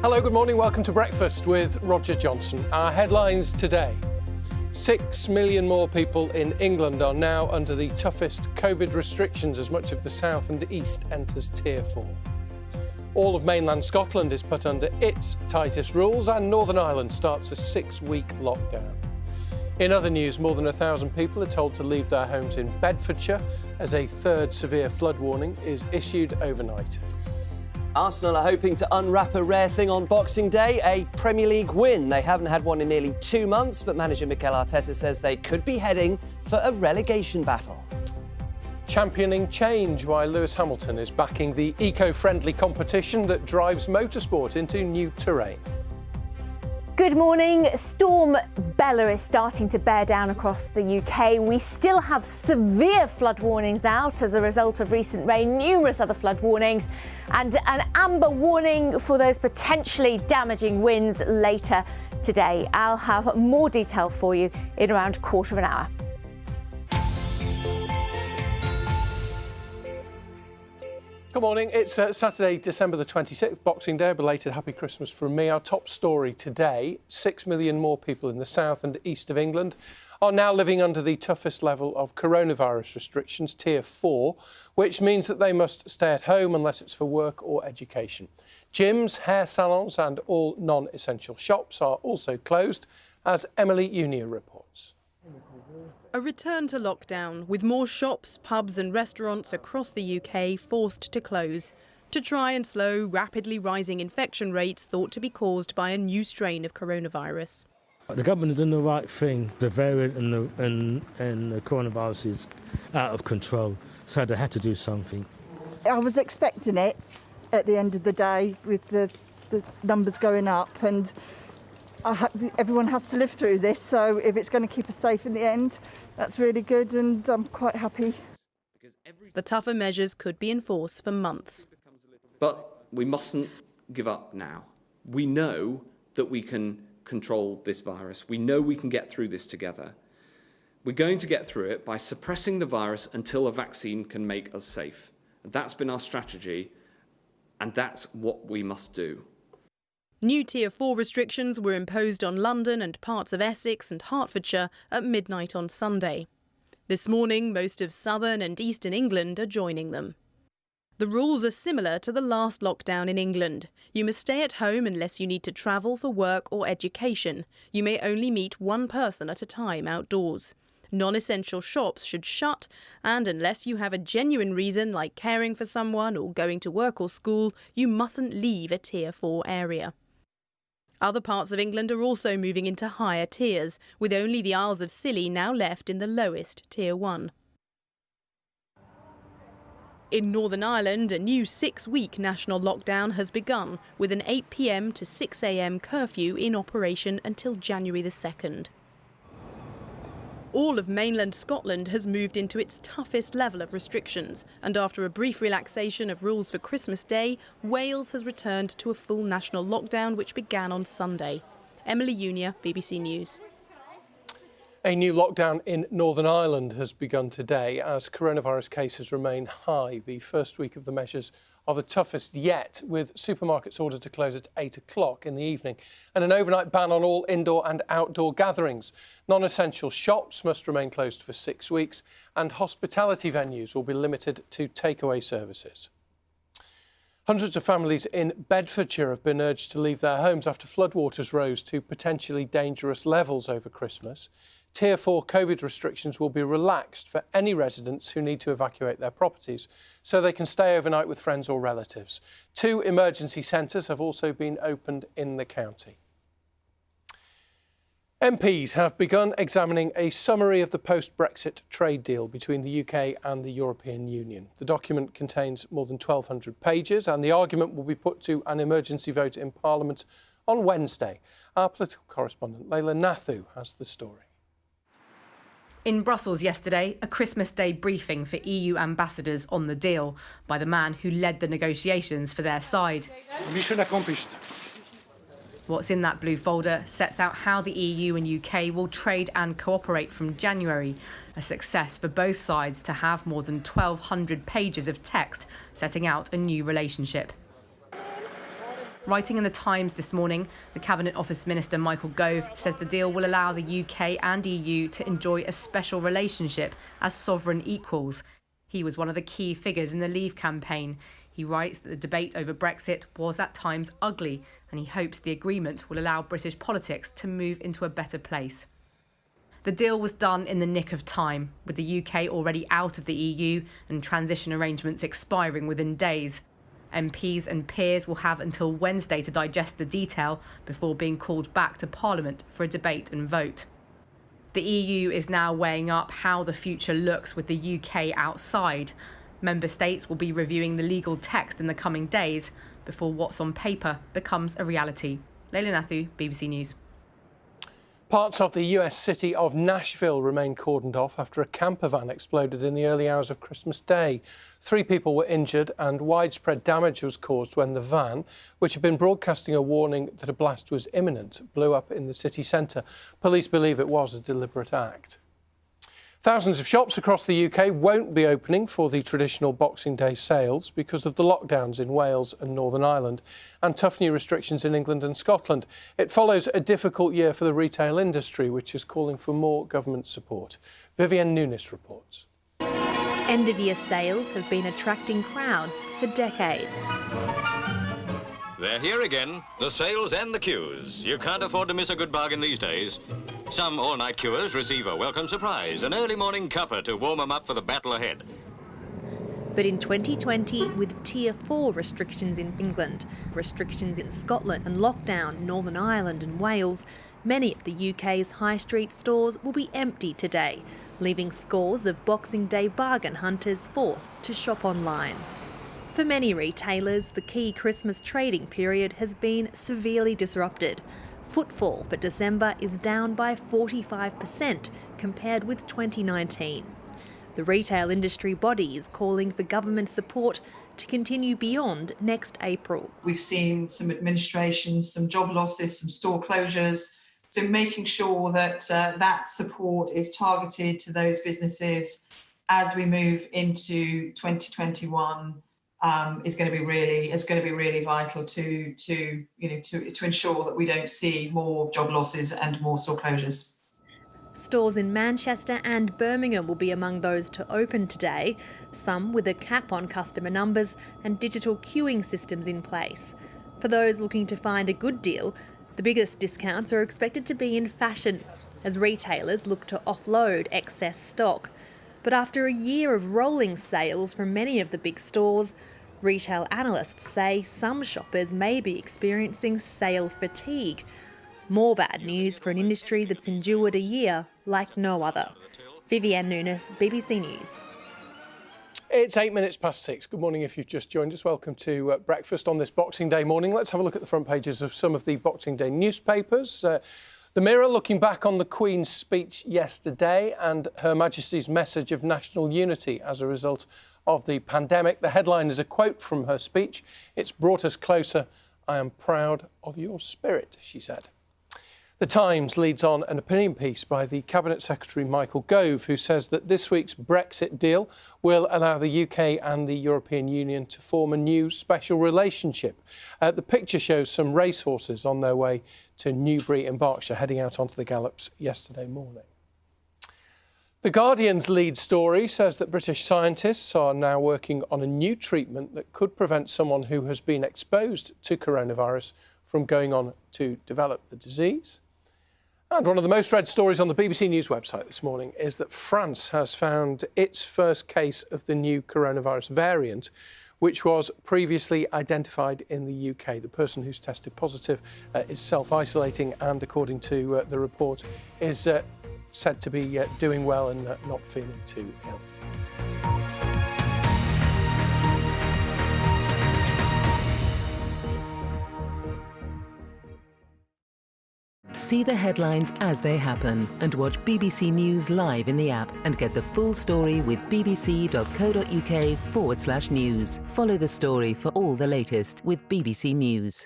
Hello, good morning. Welcome to Breakfast with Roger Johnson. Our headlines today. 6 million more people in England are now under the toughest COVID restrictions as much of the south and east enters Tier 4. All of mainland Scotland is put under its tightest rules and Northern Ireland starts a 6-week lockdown. In other news, more than 1,000 people are told to leave their homes in Bedfordshire as a third severe flood warning is issued overnight. Arsenal are hoping to unwrap a rare thing on Boxing Day, a Premier League win. They haven't had one in nearly 2 months, but manager Mikel Arteta says they could be heading for a relegation battle. Championing change while Lewis Hamilton is backing the eco-friendly competition that drives motorsport into new terrain. Good morning. Storm Bella is starting to bear down across the UK. We still have severe flood warnings out as a result of recent rain, numerous other flood warnings, and an amber warning for those potentially damaging winds later today. I'll have more detail for you in around a quarter of an hour. Good morning. It's Saturday, December the 26th, Boxing Day. A belated happy Christmas from me. Our top story today, 6 million more people in the south and east of England are now living under the toughest level of coronavirus restrictions, Tier 4, which means that they must stay at home unless it's for work or education. Gyms, hair salons and all non-essential shops are also closed, as Emily Unia reports. A return to lockdown, with more shops, pubs and restaurants across the UK forced to close to try and slow rapidly rising infection rates thought to be caused by a new strain of coronavirus. The government has done the right thing. The variant and the coronavirus is out of control, so they had to do something. I was expecting it at the end of the day with the numbers going up, and everyone has to live through this, so if it's going to keep us safe in the end, that's really good, and I'm quite happy. The tougher measures could be enforced for months. But we mustn't give up now. We know that we can control this virus. We know we can get through this together. We're going to get through it by suppressing the virus until a vaccine can make us safe. That's been our strategy, and that's what we must do. New Tier 4 restrictions were imposed on London and parts of Essex and Hertfordshire at midnight on Sunday. This morning, most of southern and eastern England are joining them. The rules are similar to the last lockdown in England. You must stay at home unless you need to travel for work or education. You may only meet one person at a time outdoors. Non-essential shops should shut, and unless you have a genuine reason like caring for someone or going to work or school, you mustn't leave a Tier 4 area. Other parts of England are also moving into higher tiers, with only the Isles of Scilly now left in the lowest Tier 1. In Northern Ireland, a new 6-week national lockdown has begun, with an 8 p.m. to 6 a.m. curfew in operation until January the 2nd. All of mainland Scotland has moved into its toughest level of restrictions, and after a brief relaxation of rules for Christmas Day, Wales has returned to a full national lockdown which began on Sunday. Emily Unia, BBC News. A new lockdown in Northern Ireland has begun today as coronavirus cases remain high. The first week of the measures are the toughest yet, with supermarkets ordered to close at 8 o'clock in the evening and an overnight ban on all indoor and outdoor gatherings. Non-essential shops must remain closed for 6 weeks and hospitality venues will be limited to takeaway services. Hundreds of families in Bedfordshire have been urged to leave their homes after floodwaters rose to potentially dangerous levels over Christmas. Tier 4 COVID restrictions will be relaxed for any residents who need to evacuate their properties so they can stay overnight with friends or relatives. 2 emergency centres have also been opened in the county. MPs have begun examining a summary of the post-Brexit trade deal between the UK and the European Union. The document contains more than 1,200 pages and the argument will be put to an emergency vote in Parliament on Wednesday. Our political correspondent Leila Nathu has the story. In Brussels yesterday, a Christmas Day briefing for EU ambassadors on the deal by the man who led the negotiations for their side. Mission accomplished. What's in that blue folder sets out how the EU and UK will trade and cooperate from January, a success for both sides to have more than 1,200 pages of text setting out a new relationship. Writing in The Times this morning, the Cabinet Office Minister Michael Gove says the deal will allow the UK and EU to enjoy a special relationship as sovereign equals. He was one of the key figures in the Leave campaign. He writes that the debate over Brexit was at times ugly, and he hopes the agreement will allow British politics to move into a better place. The deal was done in the nick of time, with the UK already out of the EU and transition arrangements expiring within days. MPs and peers will have until Wednesday to digest the detail before being called back to Parliament for a debate and vote. The EU is now weighing up how the future looks with the UK outside. Member states will be reviewing the legal text in the coming days before what's on paper becomes a reality. Leila Nathu, BBC News. Parts of the US city of Nashville remain cordoned off after a camper van exploded in the early hours of Christmas Day. 3 people were injured and widespread damage was caused when the van, which had been broadcasting a warning that a blast was imminent, blew up in the city centre. Police believe it was a deliberate act. Thousands of shops across the UK won't be opening for the traditional Boxing Day sales because of the lockdowns in Wales and Northern Ireland and tough new restrictions in England and Scotland. It follows a difficult year for the retail industry, which is calling for more government support. Vivienne Nunes reports. End-of-year sales have been attracting crowds for decades. They're here again, the sales and the queues. You can't afford to miss a good bargain these days. Some all-night queuers receive a welcome surprise, an early morning cuppa to warm them up for the battle ahead. But in 2020, with Tier 4 restrictions in England, restrictions in Scotland and lockdown in Northern Ireland and Wales, many of the UK's high street stores will be empty today, leaving scores of Boxing Day bargain hunters forced to shop online. For many retailers, the key Christmas trading period has been severely disrupted. Footfall for December is down by 45% compared with 2019. The retail industry body is calling for government support to continue beyond next April. We've seen some administration, some job losses, some store closures. So making sure that that support is targeted to those businesses as we move into 2021 is going to be really vital to ensure that we don't see more job losses and more store closures. Stores in Manchester and Birmingham will be among those to open today, some with a cap on customer numbers and digital queuing systems in place. For those looking to find a good deal, the biggest discounts are expected to be in fashion, as retailers look to offload excess stock. But after a year of rolling sales from many of the big stores, retail analysts say some shoppers may be experiencing sale fatigue. More bad news for an industry that's endured a year like no other. Vivienne Nunes, BBC News. It's 8 minutes past 6. Good morning if you've just joined us. Welcome to breakfast on this Boxing Day morning. Let's have a look at the front pages of some of the Boxing Day newspapers. The Mirror looking back on the Queen's speech yesterday and Her Majesty's message of national unity as a result of the pandemic. The headline is a quote from her speech. "It's brought us closer. I am proud of your spirit," she said. The Times leads on an opinion piece by the Cabinet Secretary Michael Gove, who says that this week's Brexit deal will allow the UK and the European Union to form a new special relationship. The picture shows some racehorses on their way to Newbury in Berkshire, heading out onto the gallops yesterday morning. The Guardian's lead story says that British scientists are now working on a new treatment that could prevent someone who has been exposed to coronavirus from going on to develop the disease. And one of the most read stories on the BBC News website this morning is that France has found its first case of the new coronavirus variant, which was previously identified in the UK. The person who's tested positive is self-isolating and, according to the report, is said to be doing well and not feeling too ill. See the headlines as they happen and watch BBC News live in the app and get the full story with bbc.co.uk/news. Follow the story for all the latest with BBC News.